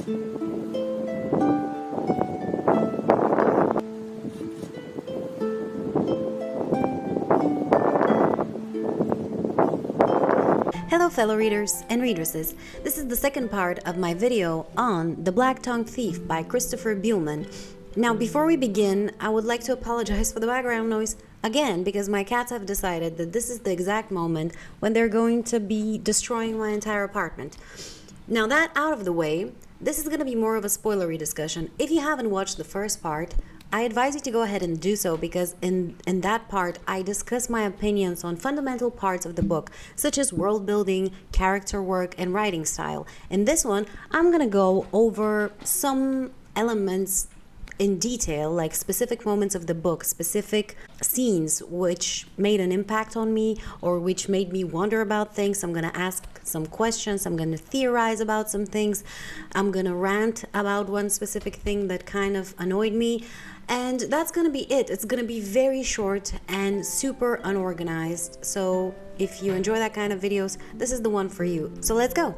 Hello fellow readers and readresses, this is the second part of my video on The Blacktongue Thief by Christopher Buehlman. Now before we begin, I would like to apologize for the background noise again because my cats have decided that this is the exact moment when they're going to be destroying my entire apartment. Now that out of the way, this is going to be more of a spoilery discussion. If you haven't watched the first part, I advise you to go ahead and do so because in that part I discuss my opinions on fundamental parts of the book, such as world building, character work, and writing style. In this one, I'm gonna go over some elements in detail, like specific moments of the book, specific scenes which made an impact on me or which made me wonder about things. I'm gonna ask some questions, I'm gonna theorize about some things, I'm gonna rant about one specific thing that kind of annoyed me, and that's gonna be it. It's gonna be very short and super unorganized, so if you enjoy that kind of videos, this is the one for you. So let's go.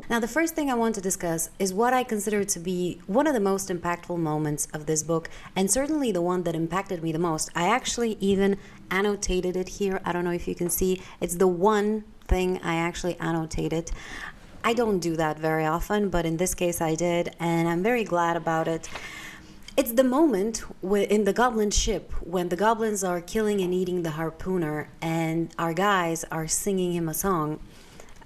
Now, the first thing I want to discuss is what I consider to be one of the most impactful moments of this book, and certainly the one that impacted me the most. I actually even annotated it here. I don't know if you can see. It's the one thing I actually annotated. I don't do that very often, but in this case I did, and I'm very glad about it. It's the moment in the goblin ship when the goblins are killing and eating the harpooner, and our guys are singing him a song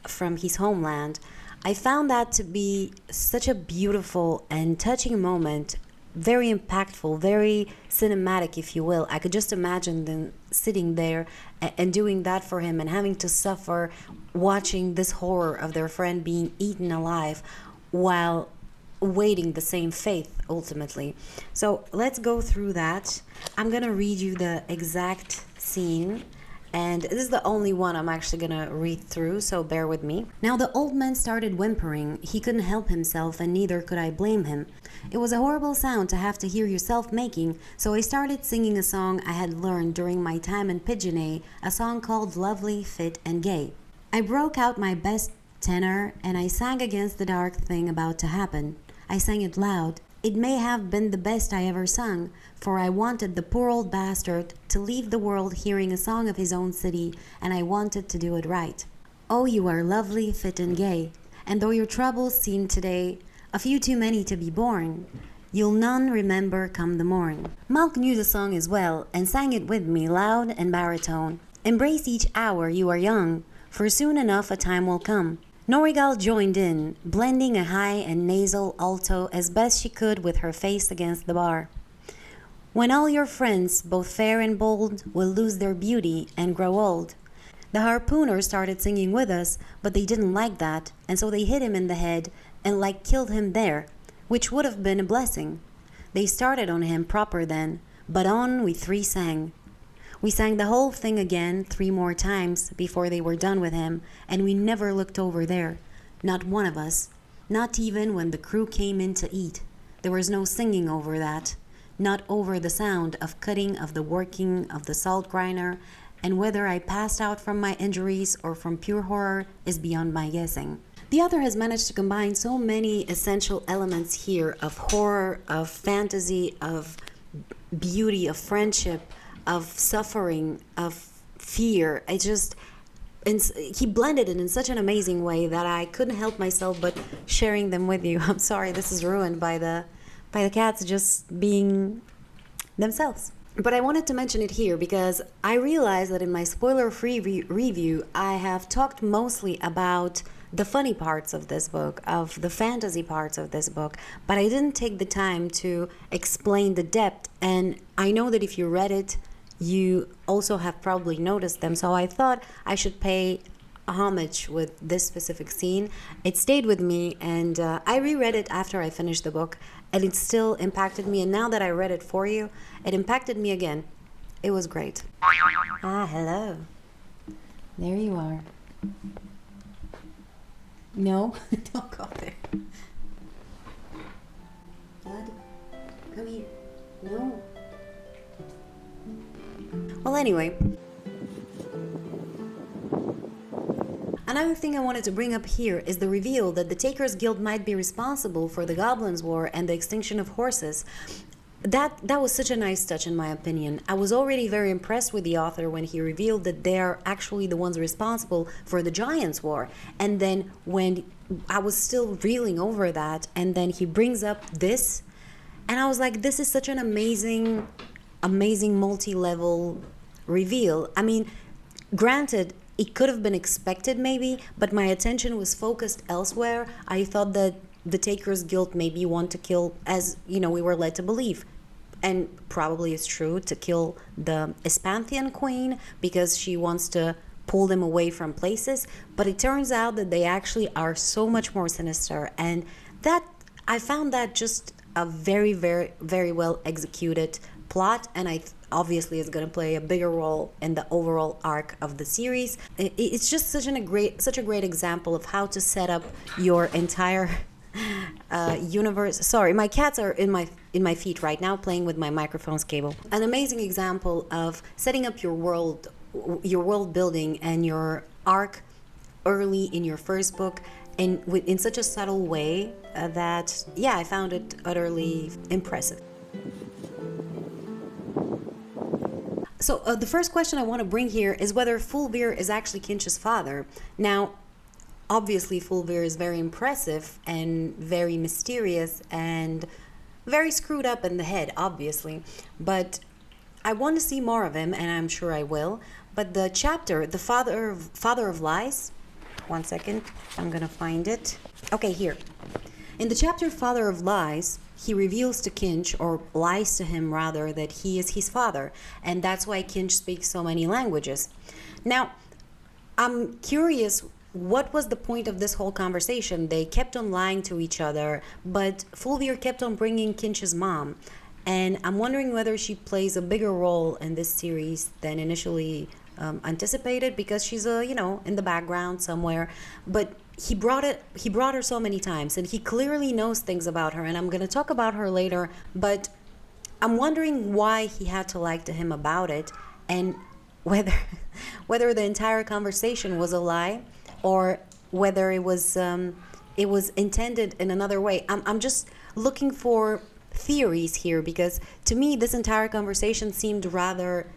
from his homeland. I found that to be such a beautiful and touching moment, very impactful, very cinematic, if you will. I could just imagine them sitting there and doing that for him and having to suffer watching this horror of their friend being eaten alive while awaiting the same fate ultimately. So let's go through that. I'm gonna read you the exact scene, and this is the only one I'm actually gonna read through, so bear with me. Now the old man started whimpering. He couldn't help himself, and neither could I blame him. It was a horrible sound to have to hear yourself making, so I started singing a song I had learned during my time in Pigeonnet, a song called Lovely, Fit, and Gay. I broke out my best tenor, and I sang against the dark thing about to happen. I sang it loud. It may have been the best I ever sung, for I wanted the poor old bastard to leave the world hearing a song of his own city, and I wanted to do it right. Oh, you are lovely, fit, and gay, and though your troubles seem today a few too many to be borne, you'll none remember come the morn. Malk knew the song as well, and sang it with me loud and baritone. Embrace each hour you are young, for soon enough a time will come. Norigil joined in, blending a high and nasal alto as best she could with her face against the bar. When all your friends, both fair and bold, will lose their beauty and grow old. The harpooner started singing with us, but they didn't like that, and so they hit him in the head and like killed him there, which would have been a blessing. They started on him proper then, but on we three sang. We sang the whole thing again 3 more times before they were done with him, and we never looked over there. Not one of us. Not even when the crew came in to eat. There was no singing over that. Not over the sound of cutting, of the working, of the salt grinder, and whether I passed out from my injuries or from pure horror is beyond my guessing. The author has managed to combine so many essential elements here of horror, of fantasy, of beauty, of friendship, of suffering, of fear. He blended it in such an amazing way that I couldn't help myself but sharing them with you. I'm sorry this is ruined by the cats just being themselves. But I wanted to mention it here because I realized that in my spoiler-free review, I have talked mostly about the funny parts of this book, of the fantasy parts of this book, but I didn't take the time to explain the depth, and I know that if you read it, you also have probably noticed them, so I thought I should pay homage with this specific scene. It stayed with me, and I reread it after I finished the book, and it still impacted me, and now that I read it for you, it impacted me again. It was great. Ah, hello. There you are. No, don't go there. Bud, come here. No. Well, anyway, Another thing I wanted to bring up here is the reveal that the Takers Guild might be responsible for the Goblins' War and the extinction of horses. That was such a nice touch, in my opinion. I was already very impressed with the author when he revealed that they are actually the ones responsible for the Giants' War. And then when I was still reeling over that, and then he brings up this, and I was like, this is such an amazing multi-level reveal. I mean, granted, it could have been expected maybe, but my attention was focused elsewhere. I thought that the Takers Guild maybe want to kill, as we were led to believe, and probably it's true, to kill the Espanthian queen because she wants to pull them away from places. But it turns out that they actually are so much more sinister, and that I found that just a very, very, very well executed plot, and obviously it's going to play a bigger role in the overall arc of the series. It's just such a great example of how to set up your entire universe. Sorry, my cats are in my feet right now, playing with my microphone's cable. An amazing example of setting up your world building and your arc early in your first book, in such a subtle way that I found it utterly impressive. So the first question I want to bring here is whether Fulvir is actually Kinch's father. Now, obviously Fulvir is very impressive and very mysterious and very screwed up in the head, obviously. But I want to see more of him, and I'm sure I will. But the chapter, the Father of Lies, one second, I'm going to find it. Okay, here. In the chapter Father of Lies, he reveals to Kinch, or lies to him rather, that he is his father, and that's why Kinch speaks so many languages. Now, I'm curious, what was the point of this whole conversation? They kept on lying to each other, but Fulvir kept on bringing Kinch's mom, and I'm wondering whether she plays a bigger role in this series than initially anticipated, because she's in the background somewhere. But he brought her so many times, and he clearly knows things about her, and I'm going to talk about her later. But I'm wondering why he had to lie to him about it, and whether the entire conversation was a lie, or whether it was intended in another way. I'm just looking for theories here, because to me this entire conversation seemed rather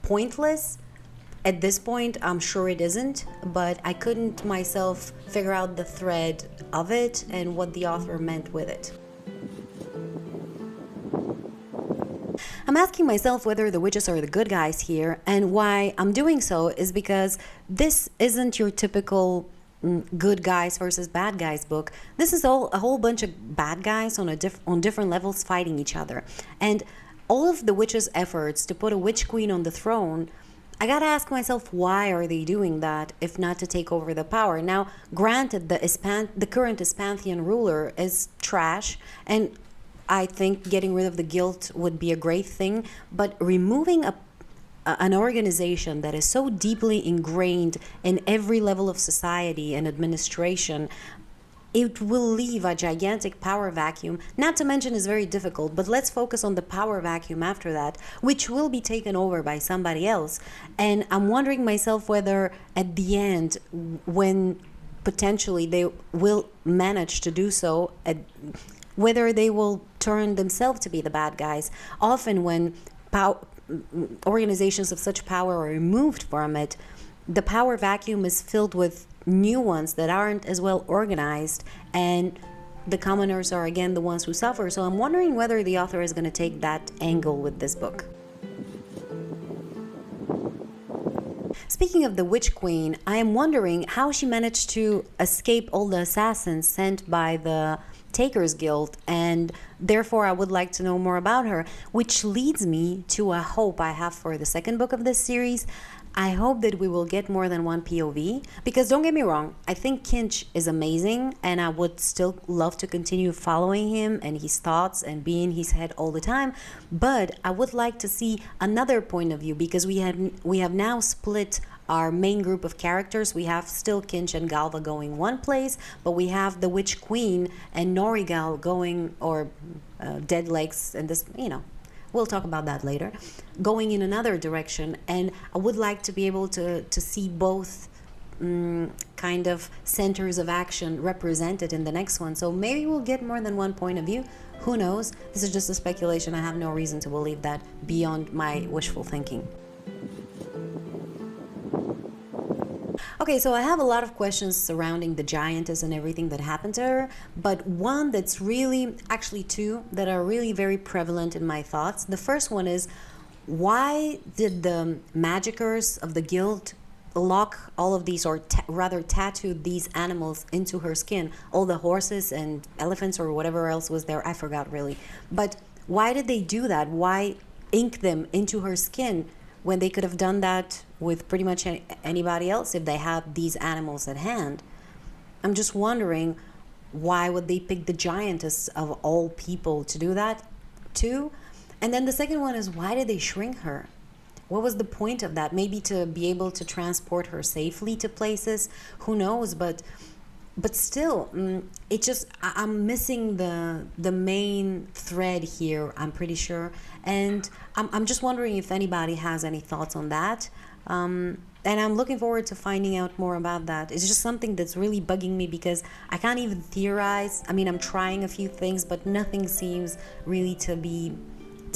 pointless. At this point, I'm sure it isn't, but I couldn't myself figure out the thread of it and what the author meant with it. I'm asking myself whether the witches are the good guys here, and why I'm doing so is because this isn't your typical good guys versus bad guys book. This is a whole bunch of bad guys on different levels fighting each other. And all of the witches' efforts to put a witch queen on the throne, I gotta ask myself, why are they doing that if not to take over the power? Now, granted, the current Espanthian ruler is trash, and I think getting rid of the guild would be a great thing, but removing an organization that is so deeply ingrained in every level of society and administration, it will leave a gigantic power vacuum. Not to mention it's very difficult, but let's focus on the power vacuum after that, which will be taken over by somebody else. And I'm wondering myself whether at the end, when potentially they will manage to do so, whether they will turn themselves to be the bad guys. Often when organizations of such power are removed from it, the power vacuum is filled with new ones that aren't as well organized, and the commoners are again the ones who suffer. So I'm wondering whether the author is going to take that angle with this book. Speaking of the Witch Queen, I am wondering how she managed to escape all the assassins sent by the Takers Guild, and therefore I would like to know more about her, which leads me to a hope I have for the second book of this series. I hope that we will get more than one POV, because don't get me wrong, I think Kinch is amazing, and I would still love to continue following him and his thoughts and be in his head all the time, but I would like to see another point of view, because we have now split our main group of characters. We have still Kinch and Galva going one place, but we have the Witch Queen and Norigil going, or Dead Legs, and this, we'll talk about that later, going in another direction. And I would like to be able to see both kind of centers of action represented in the next one. So maybe we'll get more than one point of view. Who knows? This is just a speculation. I have no reason to believe that beyond my wishful thinking. Okay, so I have a lot of questions surrounding the giantess and everything that happened to her, but one that's really, actually two, that are really very prevalent in my thoughts. The first one is, why did the magickers of the guild lock all of these, or rather tattoo these animals into her skin? All the horses and elephants or whatever else was there, I forgot really. But why did they do that? Why ink them into her skin when they could have done that with pretty much anybody else if they had these animals at hand? I'm just wondering, why would they pick the giantess of all people to do that too? And then the second one is, why did they shrink her? What was the point of that? Maybe to be able to transport her safely to places, who knows? But still, it just, I'm missing the main thread here, I'm pretty sure. And I'm just wondering if anybody has any thoughts on that. And I'm looking forward to finding out more about that. It's just something that's really bugging me because I can't even theorize. I mean, I'm trying a few things, but nothing seems really to be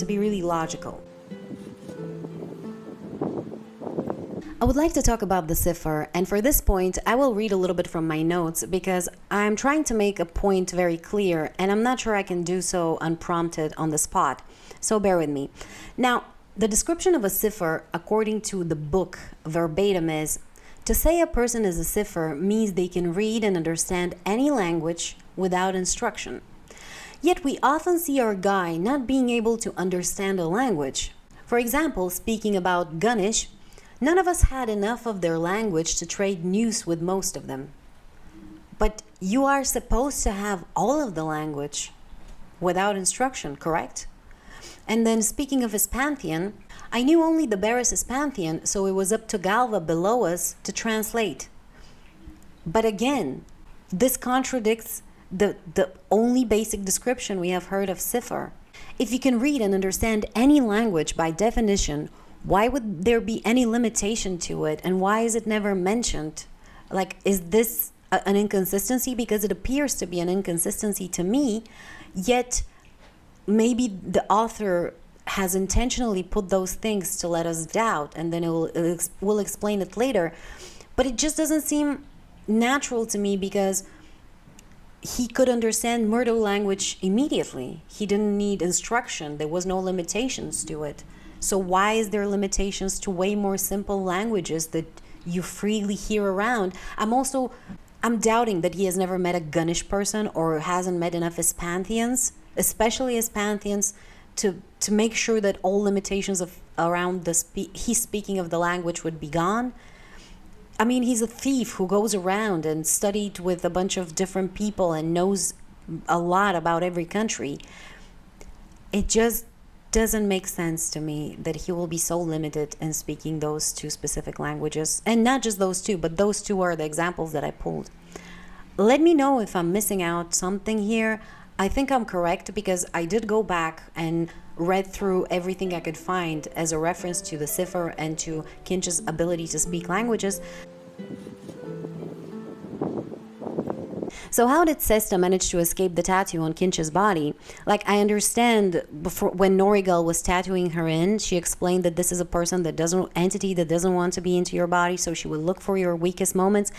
really logical. I would like to talk about the Cypher, and for this point I will read a little bit from my notes because I'm trying to make a point very clear and I'm not sure I can do so unprompted on the spot, so bear with me. Now, the description of a Cypher according to the book verbatim is, to say a person is a Cypher means they can read and understand any language without instruction. Yet we often see our guy not being able to understand a language. For example, speaking about Gunish, none of us had enough of their language to trade news with most of them. But you are supposed to have all of the language without instruction, correct? And then speaking of his pantheon, I knew only the Barris' pantheon, so it was up to Galva below us to translate. But again, this contradicts the only basic description we have heard of Cypher. If you can read and understand any language by definition, why would there be any limitation to it, and why is it never mentioned? Like, is this an inconsistency? Because it appears to be an inconsistency to me, yet maybe the author has intentionally put those things to let us doubt, and then we'll explain it later. But it just doesn't seem natural to me because he could understand Murdo language immediately. He didn't need instruction. There was no limitations to it. So why is there limitations to way more simple languages that you freely hear around? I'm doubting that he has never met a Gunish person or hasn't met enough Pantheons, especially Pantheons, to make sure that all limitations around he's speaking of the language would be gone. I mean, he's a thief who goes around and studied with a bunch of different people and knows a lot about every country. It just doesn't make sense to me that he will be so limited in speaking those two specific languages. And not just those two, but those two are the examples that I pulled. Let me know if I'm missing out something here. I think I'm correct because I did go back and read through everything I could find as a reference to the Cypher and to Kinch's ability to speak languages. So how did Sesta manage to escape the tattoo on Kinch's body? Like, I understand before, when Norigil was tattooing her in, she explained that this is a person that entity that doesn't want to be into your body, so she would look for your weakest moments.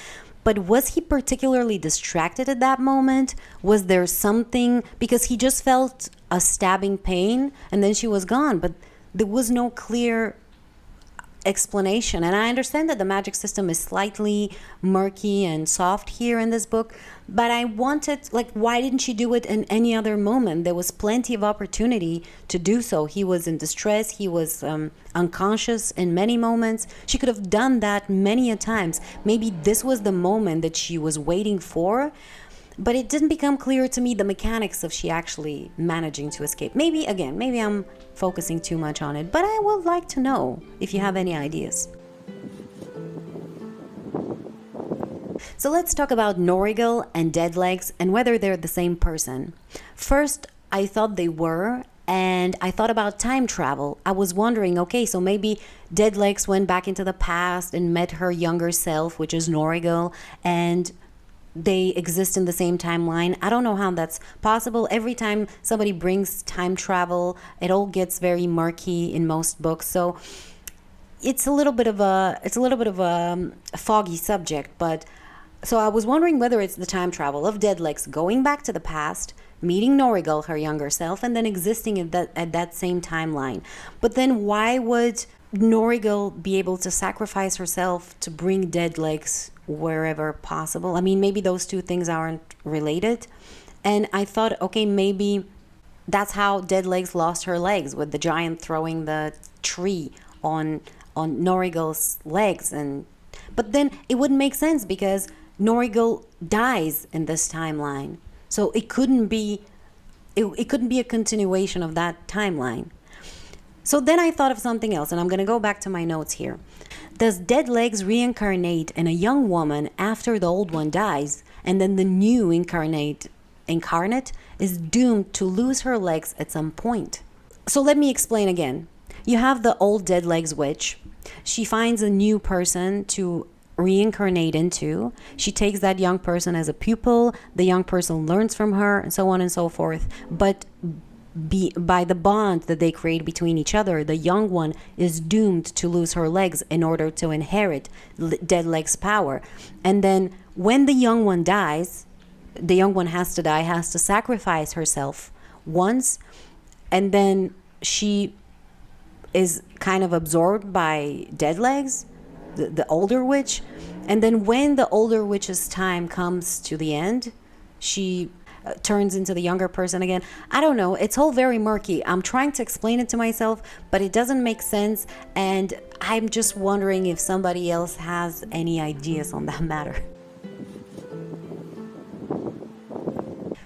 But was he particularly distracted at that moment? Was there something, because he just felt a stabbing pain and then she was gone, but there was no clear explanation. And I understand that the magic system is slightly murky and soft here in this book, but I wanted, like, why didn't she do it in any other moment? There was plenty of opportunity to do so. He was in distress, he was unconscious in many moments. She could have done that many a times. Maybe this was the moment that she was waiting for, but it didn't become clear to me the mechanics of she actually managing to escape. Maybe I'm focusing too much on it, but I would like to know if you have any ideas. So let's talk about Norigil and Deadlegs and whether they're the same person. First, I thought they were, and I thought about time travel. I was wondering, okay, so maybe Dead Legs went back into the past and met her younger self, which is Norigil, and they exist in the same timeline. I don't know how that's possible. Every time somebody brings time travel, it all gets very murky in most books. So it's a little bit of a foggy subject. But so I was wondering whether it's the time travel of Dead Legs going back to the past, meeting Norigil, her younger self, and then existing at that same timeline. But then why would Norigil be able to sacrifice herself to bring Dead Legs wherever possible? I mean, maybe those two things aren't related. And I thought, okay, maybe that's how Dead Legs lost her legs, with the giant throwing the tree on Norigil's legs. But then it wouldn't make sense because Norigil dies in this timeline. So it couldn't be a continuation of that timeline. So then I thought of something else, and I'm going to go back to my notes here. Does Dead Legs reincarnate in a young woman after the old one dies, and then the new incarnate is doomed to lose her legs at some point? So let me explain again. You have the old Dead Legs witch. She finds a new person to reincarnate into. She takes that young person as a pupil. The young person learns from her, and so on and so forth. But by the bond that they create between each other, the young one is doomed to lose her legs in order to inherit Dead Legs' power. And then when the young one dies, the young one has to sacrifice herself once, and then she is kind of absorbed by Dead Legs, the older witch. And then when the older witch's time comes to the end, she turns into the younger person again. I don't know. It's all very murky. I'm trying to explain it to myself, but it doesn't make sense. And I'm just wondering if somebody else has any ideas on that matter.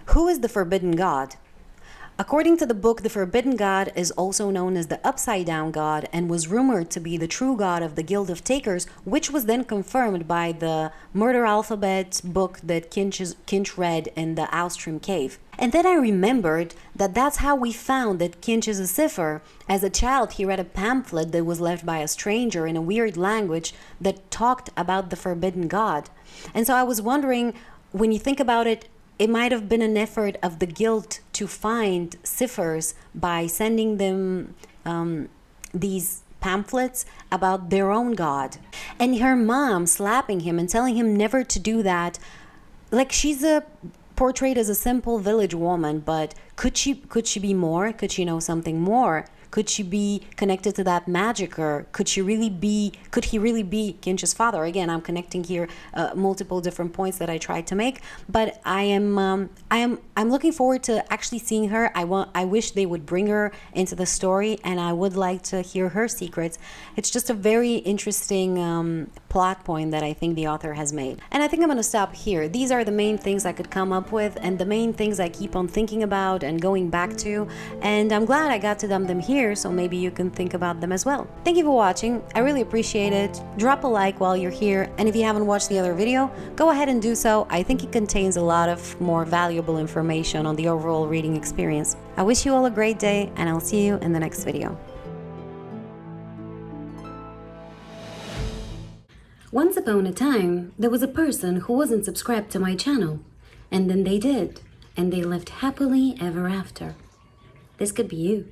Who is the Forbidden God? According to the book, the Forbidden God is also known as the Upside Down God and was rumored to be the true god of the Guild of Takers, which was then confirmed by the Murder Alphabet book that Kinch read in the Austrum cave. And then I remembered that that's how we found that Kinch is a Cypher. As a child, he read a pamphlet that was left by a stranger in a weird language that talked about the Forbidden God. And so I was wondering, when you think about it, it might have been an effort of the guild to find Cyphers by sending them these pamphlets about their own god. And her mom slapping him and telling him never to do that. Like, she's portrayed as a simple village woman, but could she be more? Could she know something more? Could she be connected to that magicker? Could he really be Kinch's father? Again, I'm connecting here multiple different points that I tried to make, but I'm looking forward to actually seeing her. I wish they would bring her into the story, and I would like to hear her secrets. It's just a very interesting plot point that I think the author has made. And I think I'm going to stop here. These are the main things I could come up with, and the main things I keep on thinking about and going back to, and I'm glad I got to dump them here, so maybe you can think about them as well. Thank you for watching. I really appreciate it. Drop a like while you're here, and if you haven't watched the other video, go ahead and do so. I think it contains a lot of more valuable information on the overall reading experience. I wish you all a great day, and I'll see you in the next video. Once upon a time, there was a person who wasn't subscribed to my channel, and then they did, and they lived happily ever after. This could be you.